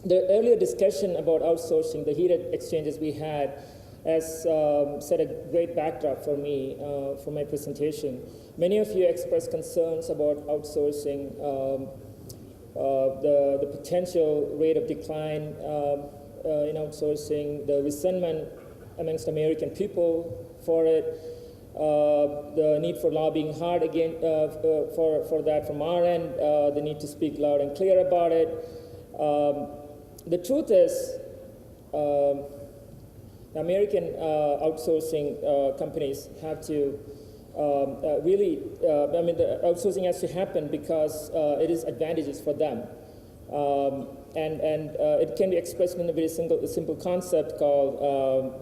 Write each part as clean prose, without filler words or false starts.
The earlier discussion about outsourcing, the heated exchanges we had, has set a great backdrop for me for my presentation. Many of you expressed concerns about outsourcing, the potential rate of decline in outsourcing, the resentment amongst American people for it, the need for lobbying hard again for that from our end, the need to speak loud and clear about it. The truth is, the American outsourcing companies have to really, the outsourcing has to happen because it is advantageous for them. And it can be expressed in a very simple concept called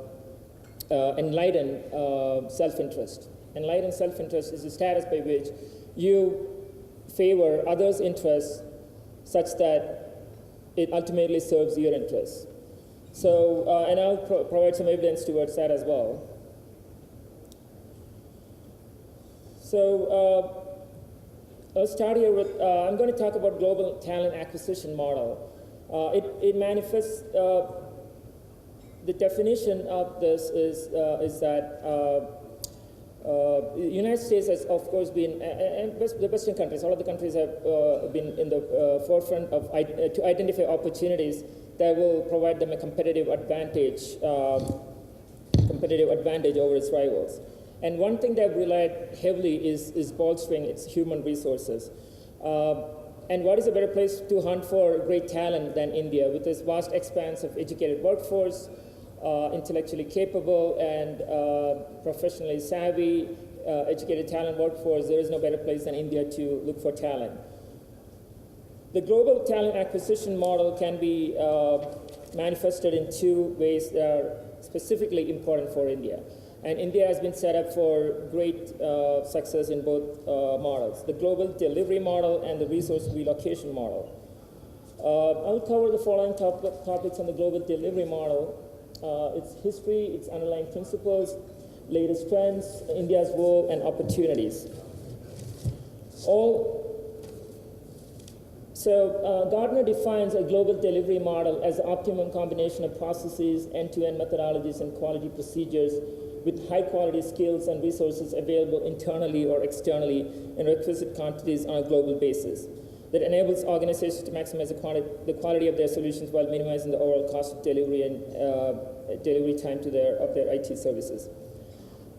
enlightened self-interest. Enlightened self-interest is a status by which you favor others' interests such that it ultimately serves your interests. So, and I'll provide some evidence towards that as well. So, I'll start here with, I'm going to talk about global talent acquisition model. It manifests, the definition of this is that the United States has, of course, been, and the Western countries, all of the countries have been in the forefront of to identify opportunities that will provide them a competitive advantage over its rivals. And one thing they've relied heavily is bolstering its human resources. And what is a better place to hunt for great talent than India, with this vast expanse of educated workforce, intellectually capable and professionally savvy, educated talent workforce. There is no better place than India to look for talent. The global talent acquisition model can be manifested in two ways that are specifically important for India. And India has been set up for great success in both models, the global delivery model and the resource relocation model. I'll cover the following topics on the global delivery model. Its history, its underlying principles, latest trends, India's role, and opportunities. Gartner defines a global delivery model as the optimum combination of processes, end-to-end methodologies, and quality procedures with high-quality skills and resources available internally or externally in requisite quantities on a global basis that enables organizations to maximize the quality of their solutions while minimizing the overall cost of delivery and delivery time of their IT services.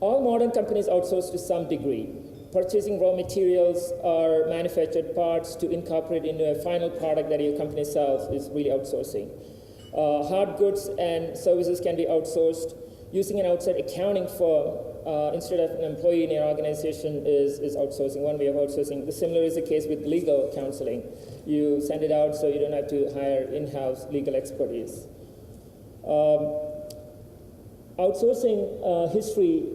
All modern companies outsource to some degree. Purchasing raw materials or manufactured parts to incorporate into a final product that your company sells is really outsourcing. Hard goods and services can be outsourced. Using an outside accounting firm instead of an employee in your organization is outsourcing, one way of outsourcing. Similar is the case with legal counseling. You send it out so you don't have to hire in-house legal expertise. Outsourcing history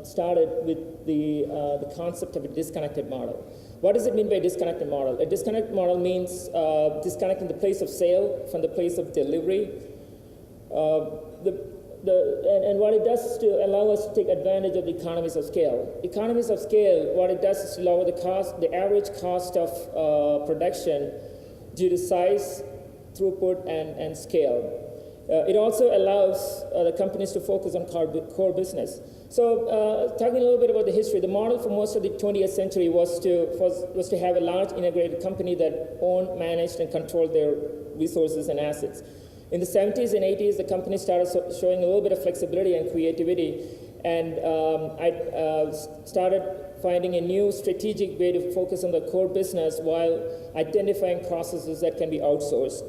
started with the concept of a disconnected model. What does it mean by a disconnected model? A disconnected model means disconnecting the place of sale from the place of delivery. And what it does is to allow us to take advantage of the economies of scale. Economies of scale, what it does is to lower the average cost of production due to size, throughput, and scale. It also allows the companies to focus on core business. So talking a little bit about the history, the model for most of the 20th century was to have a large integrated company that owned, managed, and controlled their resources and assets. In the 70s and 80s, the company started showing a little bit of flexibility and creativity, and I started finding a new strategic way to focus on the core business while identifying processes that can be outsourced,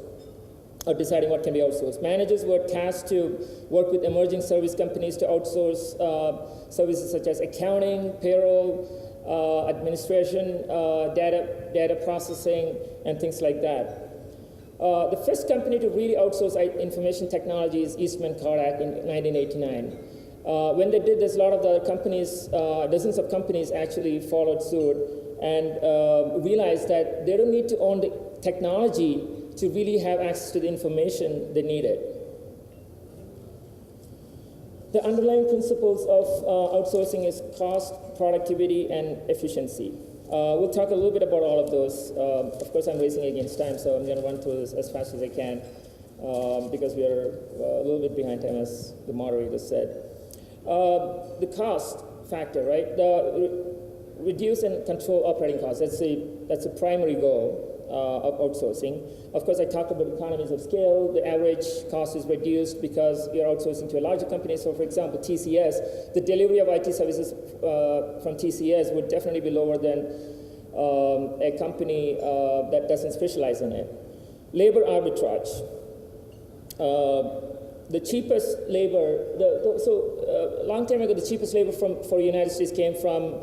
or deciding what can be outsourced. Managers were tasked to work with emerging service companies to outsource services such as accounting, payroll, administration, data processing, and things like that. The first company to really outsource information technology is Eastman Kodak in 1989. When they did this, a lot of the companies, dozens of companies actually followed suit and realized that they don't need to own the technology to really have access to the information they needed. The underlying principles of outsourcing is cost, productivity, and efficiency. We'll talk a little bit about all of those. Of course, I'm racing against time, so I'm going to run through this as fast as I can because we are a little bit behind time, as the moderator said. The cost factor, right? The reduce and control operating costs. That's a primary goal of outsourcing. Of course, I talked about economies of scale. The average cost is reduced because you're outsourcing to a larger company. So, for example, TCS, the delivery of IT services from TCS would definitely be lower than a company that doesn't specialize in it. Labor arbitrage. The cheapest labor, long time ago, the cheapest labor for the United States came from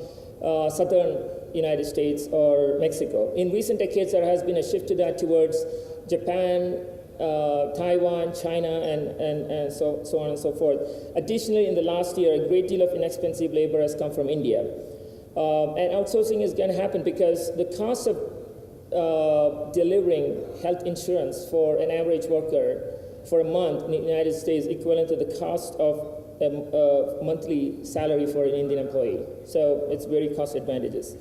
southern United States or Mexico. In recent decades, there has been a shift to that towards Japan, Taiwan, China, and so on and so forth. Additionally, in the last year, a great deal of inexpensive labor has come from India. And outsourcing is going to happen because the cost of delivering health insurance for an average worker for a month in the United States equivalent to the cost of a monthly salary for an Indian employee. So it's very cost advantageous.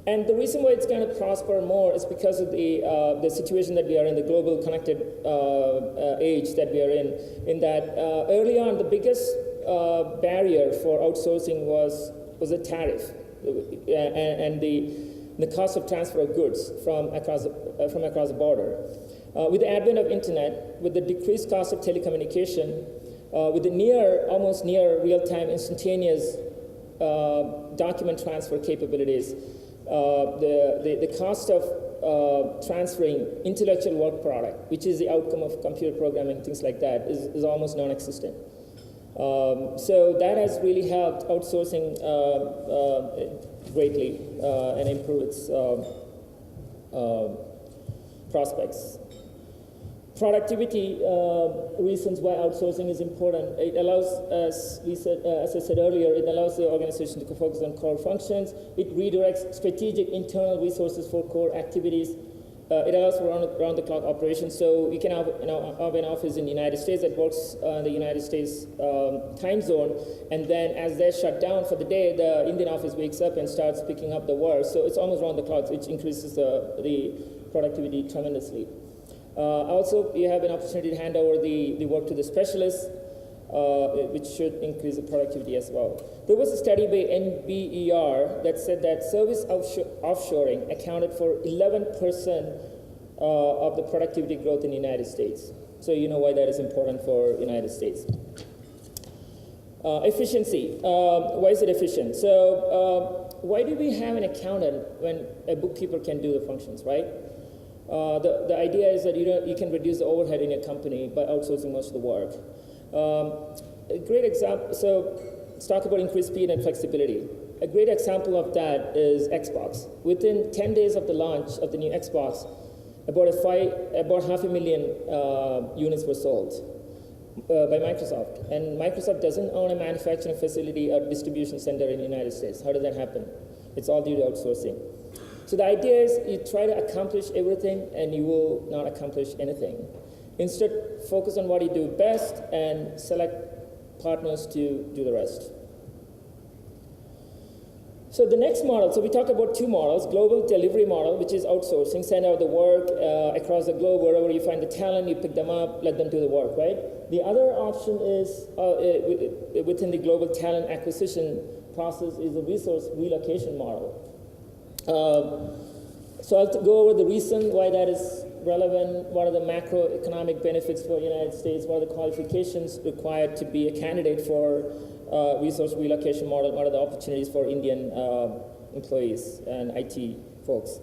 And the reason why it's going to prosper more is because of the situation that we are in, the global connected age that we are in that early on, the biggest barrier for outsourcing was a tariff and the cost of transfer of goods from across the border. With the advent of internet, with the decreased cost of telecommunication, with the almost near real-time instantaneous document transfer capabilities, the cost of transferring intellectual work product, which is the outcome of computer programming, things like that, is almost non-existent. So that has really helped outsourcing greatly and improve its prospects. Productivity reasons why outsourcing is important. It allows, as I said earlier, it allows the organization to focus on core functions. It redirects strategic internal resources for core activities. It allows for round-the-clock operations. So you can have an office in the United States that works in the United States time zone, and then as they're shut down for the day, the Indian office wakes up and starts picking up the work. So it's almost round the clock, which increases the productivity tremendously. Also, you have an opportunity to hand over the work to the specialists, which should increase the productivity as well. There was a study by NBER that said that service offshoring accounted for 11% of the productivity growth in the United States. So you know why that is important for the United States. Efficiency. Why is it efficient? So why do we have an accountant when a bookkeeper can do the functions, right? The idea is that you can reduce the overhead in your company by outsourcing most of the work. A great example, so let's talk about increased speed and flexibility. A great example of that is Xbox. Within 10 days of the launch of the new Xbox, about 500,000 units were sold by Microsoft. And Microsoft doesn't own a manufacturing facility or distribution center in the United States. How does that happen? It's all due to outsourcing. So the idea is you try to accomplish everything and you will not accomplish anything. Instead, focus on what you do best and select partners to do the rest. So the next model, so we talked about two models, global delivery model, which is outsourcing, send out the work across the globe, wherever you find the talent, you pick them up, let them do the work, right? The other option is, within the global talent acquisition process, is the resource relocation model. So I'll go over the reason why that is relevant, what are the macroeconomic benefits for the United States, what are the qualifications required to be a candidate for resource relocation model, what are the opportunities for Indian employees and IT folks.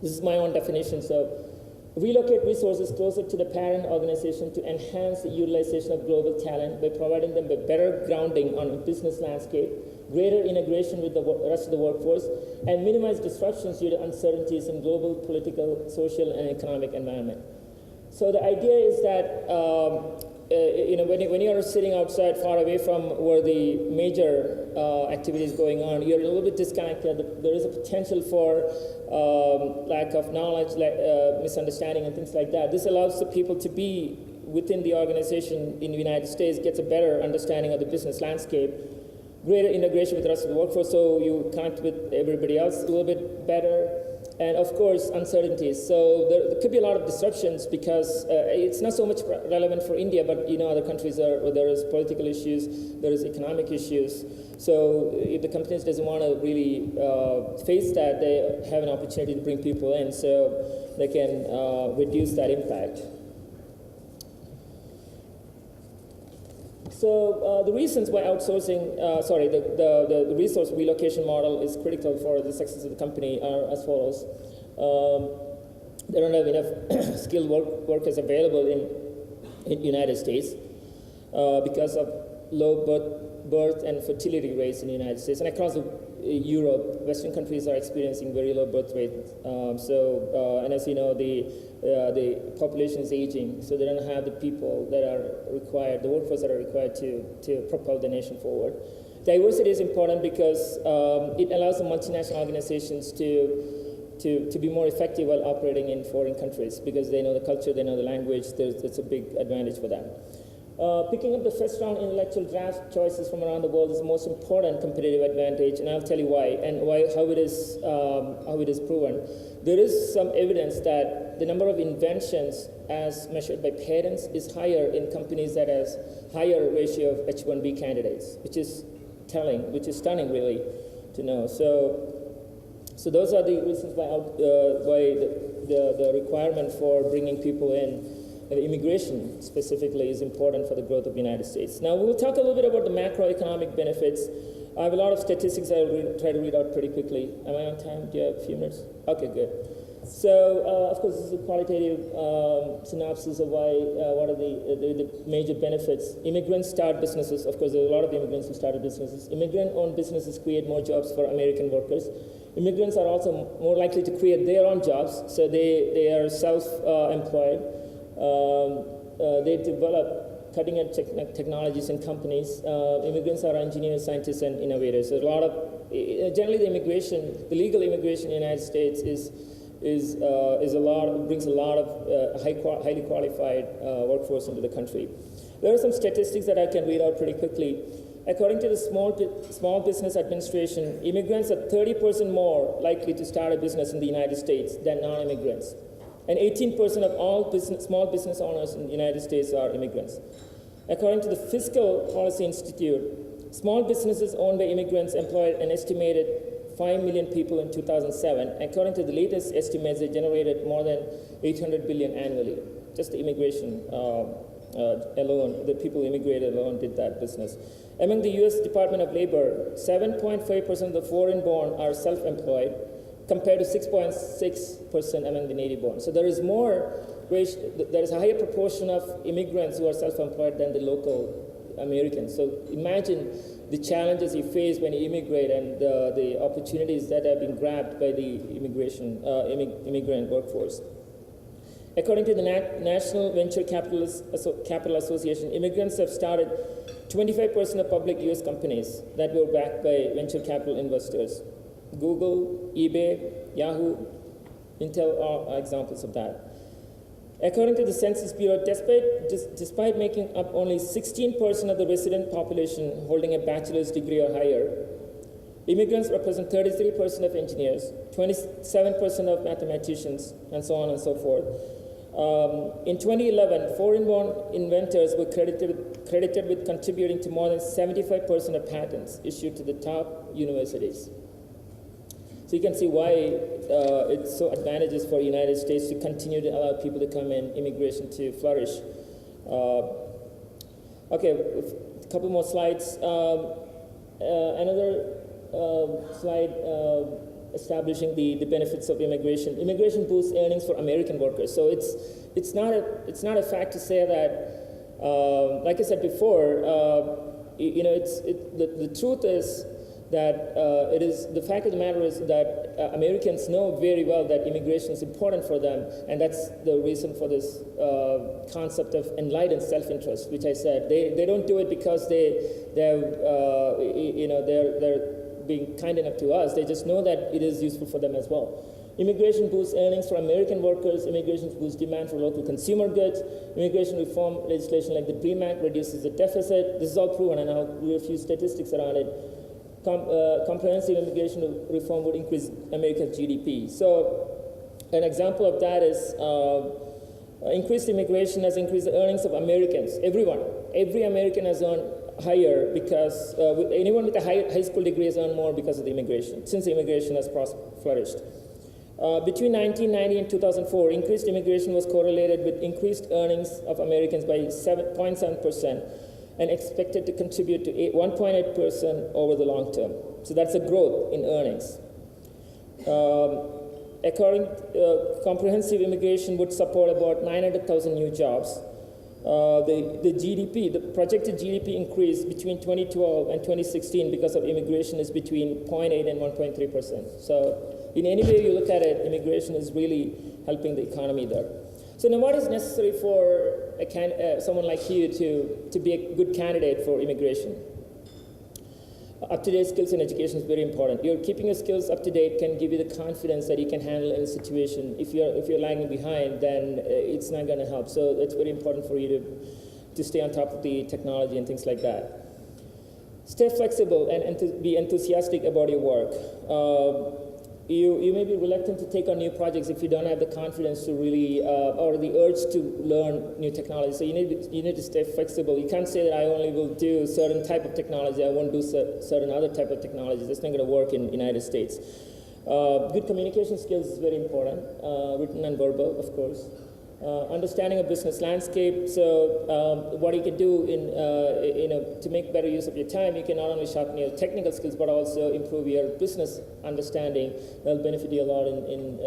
This is my own definition. So relocate resources closer to the parent organization to enhance the utilization of global talent by providing them with better grounding on a business landscape, greater integration with the rest of the workforce, and minimize disruptions due to uncertainties in global political, social, and economic environment. So the idea is that when you are sitting outside far away from where the major activity is going on, you're a little bit disconnected. There is a potential for lack of knowledge, misunderstanding, and things like that. This allows the people to be within the organization in the United States, gets a better understanding of the business landscape. greater integration with the rest of the workforce, so you connect with everybody else a little bit better. And of course, uncertainties. So there could be a lot of disruptions because it's not so much relevant for India, but other countries where there is political issues, there is economic issues. So if the companies doesn't want to really face that, they have an opportunity to bring people in, so they can reduce that impact. So the reasons why outsourcing, the resource relocation model is critical for the success of the company are as follows. They don't have enough skilled workers available in United States because of low birth and fertility rates in the United States. And across Europe, Western countries are experiencing very low birth rates. And as you know, the population is aging, so they don't have the people that are required, the workforce that are required to propel the nation forward. Diversity is important because it allows the multinational organizations to be more effective while operating in foreign countries because they know the culture, they know the language. It's a big advantage for them. Picking up the first round intellectual draft choices from around the world is the most important competitive advantage, and I'll tell you why and how it is proven. There is some evidence that the number of inventions as measured by patents is higher in companies that has higher ratio of H-1B candidates, which is stunning really to know. So those are the reasons why the requirement for bringing people in. And immigration specifically is important for the growth of the United States. Now we'll talk a little bit about the macroeconomic benefits. I have a lot of statistics I'll try to read out pretty quickly. Am I on time? Do you have a few minutes? Okay, good. So of course this is a qualitative synopsis of what are the major benefits. Immigrants start businesses. Of course there are a lot of immigrants who started businesses. Immigrant-owned businesses create more jobs for American workers. Immigrants are also more likely to create their own jobs, so they are self-employed. They develop cutting-edge technologies and companies. Immigrants are engineers, scientists, and innovators. So a lot of generally the legal immigration in the United States brings a lot of highly qualified workforce into the country. There are some statistics that I can read out pretty quickly. According to the Small Business Administration, immigrants are 30% more likely to start a business in the United States than non-immigrants. And 18% of all small business owners in the United States are immigrants. According to the Fiscal Policy Institute, small businesses owned by immigrants employed an estimated 5 million people in 2007. According to the latest estimates, they generated more than $800 billion annually. Just the immigration alone, the people who immigrated alone did that business. Among the U.S. Department of Labor, 7.5% of the foreign-born are self-employed, compared to 6.6% among the native-born. So there is a higher proportion of immigrants who are self-employed than the local Americans. So imagine the challenges you face when you immigrate and the opportunities that have been grabbed by the immigrant workforce. According to the National Venture Capital Association, immigrants have started 25% of public U.S. companies that were backed by venture capital investors. Google, eBay, Yahoo, Intel are examples of that. According to the Census Bureau, despite making up only 16% of the resident population holding a bachelor's degree or higher, immigrants represent 33% of engineers, 27% of mathematicians, and so on and so forth. In 2011, foreign-born inventors were credited with contributing to more than 75% of patents issued to the top universities. So you can see why it's so advantageous for the United States to continue to allow people to come in, immigration to flourish. Okay, a couple more slides. Another slide establishing the benefits of immigration. Immigration boosts earnings for American workers. So it's not a fact to say that, like I said before, the truth is that the fact of the matter is that Americans know very well that immigration is important for them, and that's the reason for this concept of enlightened self-interest, which I said. They don't do it because they're being kind enough to us. They just know that it is useful for them as well. Immigration boosts earnings for American workers. Immigration boosts demand for local consumer goods. Immigration reform legislation like the DREAM Act reduces the deficit. This is all proven, and I'll give a few statistics around it. Comprehensive immigration reform would increase America's GDP. So an example of that is increased immigration has increased the earnings of Americans. Everyone. Every American has earned higher because anyone with a high school degree has earned more because of the immigration, since the immigration has flourished. Between 1990 and 2004, increased immigration was correlated with increased earnings of Americans by 0.7% and expected to contribute to 1.8% over the long term. So that's a growth in earnings. According comprehensive immigration would support about 900,000 new jobs. The GDP, the projected GDP increase between 2012 and 2016 because of immigration is between 0.8 and 1.3%. So in any way you look at it, immigration is really helping the economy there. So now what is necessary for someone like you to be a good candidate for immigration? Up-to-date skills in education is very important. You're keeping your skills up to date can give you the confidence that you can handle any situation. If you're lagging behind, then it's not going to help. So it's very important for you to stay on top of the technology and things like that. Stay flexible and to be enthusiastic about your work. You may be reluctant to take on new projects if you don't have the confidence to really, or the urge to learn new technology. So you need to stay flexible. You can't say that I only will do certain type of technology, I won't do certain other type of technology. That's not going to work in the United States. Good communication skills is very important, written and verbal, of course. Understanding of business landscape. So what you can do to make better use of your time, you can not only sharpen your technical skills, but also improve your business understanding. That'll benefit you a lot in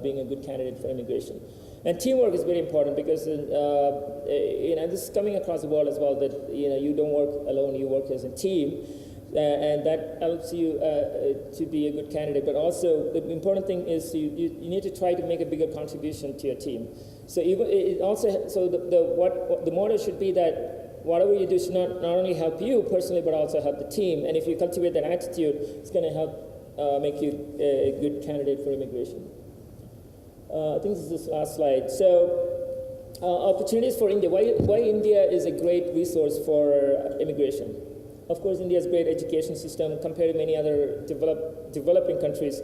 being a good candidate for immigration. And teamwork is very important because this is coming across the world as well, that you don't work alone, you work as a team. And that helps you to be a good candidate. But also, the important thing is you need to try to make a bigger contribution to your team. So the motto should be that whatever you do should not only help you personally, but also help the team. And if you cultivate that attitude, it's going to help make you a good candidate for immigration. I think this is the last slide. So opportunities for India. Why India is a great resource for immigration? Of course, India has a great education system compared to many other developing countries.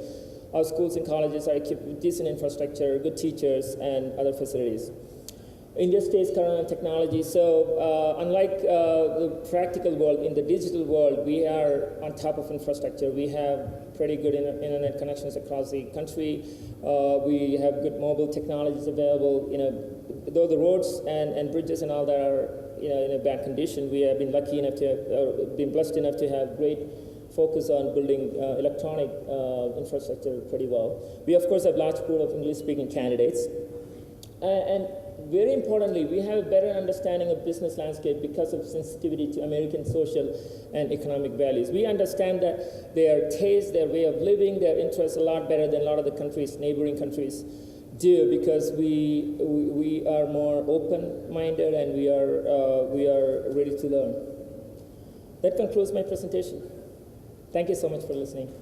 Our schools and colleges are equipped with decent infrastructure, good teachers, and other facilities. India stays current on technology, so unlike the practical world, in the digital world, we are on top of infrastructure. We have pretty good internet connections across the country. We have good mobile technologies available. Though the roads and bridges and all that are in a bad condition, we have been lucky enough to been blessed enough to have great focus on building electronic infrastructure pretty well. We, of course, have large pool of English-speaking candidates. And very importantly, we have a better understanding of business landscape because of sensitivity to American social and economic values. We understand that their taste, their way of living, their interests a lot better than a lot of the countries, neighboring countries do, because we are more open-minded and we are ready to learn. That concludes my presentation. Thank you so much for listening.